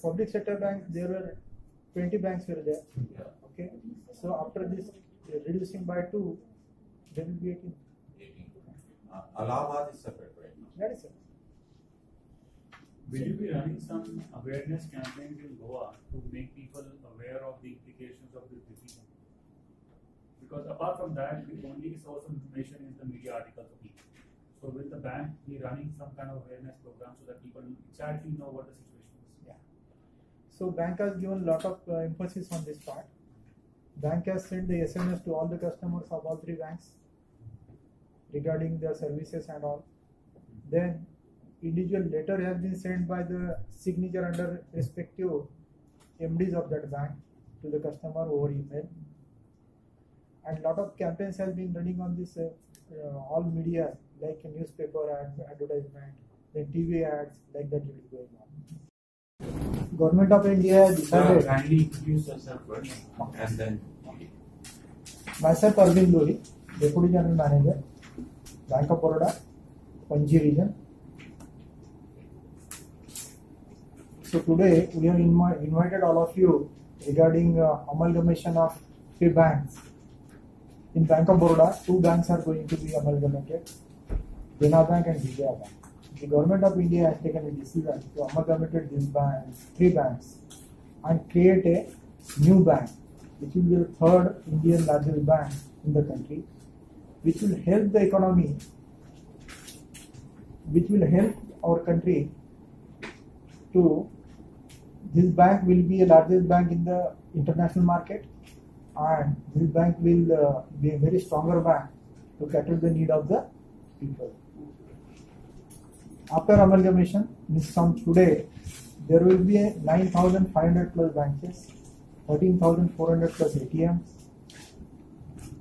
public sector banks, there were 20 banks were there. Yeah. Okay. So after this reducing by 2, there will be 18. 18. Allahabad is separate right now. That is it. Will you be running some awareness campaigns in Goa to make people aware of the implications of this decision? Because apart from that, the only source of information is the media articles of people. So will the bank be running some kind of awareness program so that people exactly know what the situation is? Yeah. So bank has given a lot of emphasis on this part. Bank has sent the SMS to all the customers of all 3 banks regarding their services and all. Then individual letter has been sent by the signature under respective MDs of that bank to the customer over email. And lot of campaigns has been running on this all media, like newspaper ads, advertisement, then TV ads, like that will be going on. Government of India has decided. Kindly introduce yourself first and then. Myself Arvind Lohri, Deputy General Manager, Bank of Baroda, Panji region. So today we have invited all of you regarding amalgamation of 3 banks. In Bank of Baroda, 2 banks are going to be amalgamated, Dena Bank and Vijaya Bank. The Government of India has taken a decision to amalgamate these banks, 3 banks, and create a new bank, which will be the 3rd Indian largest bank in the country, which will help the economy, which will help our country to. This bank will be the largest bank in the international market, and this bank will be a very stronger bank to cater the need of the people. After amalgamation, means from today, there will be a 9,500 plus branches, 13,400 plus ATMs,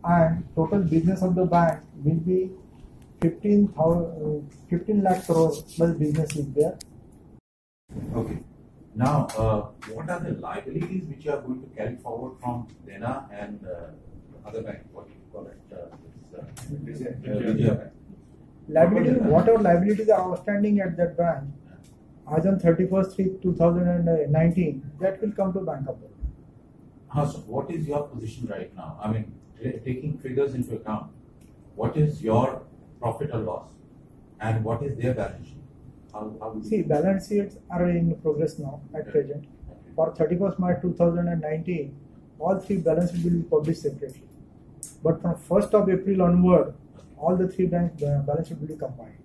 and total business of the bank will be 15 lakh crore plus business is there. Okay. Now, what are the liabilities which you are going to carry forward from Dena and other bank? What do you call it? Vijaya Bank. Liability, whatever liabilities are outstanding at that bank, as on 31st/3/2019, that will come to Bank of Baroda. So what is your position right now? I mean, taking figures into account, what is your profit or loss, and what is their balance sheet? See, balance sheets are in progress now at present. For 31st March 2019, all 3 balance sheets will be published separately. But from 1st of April onward, all the 3 banks balance sheet will be combined.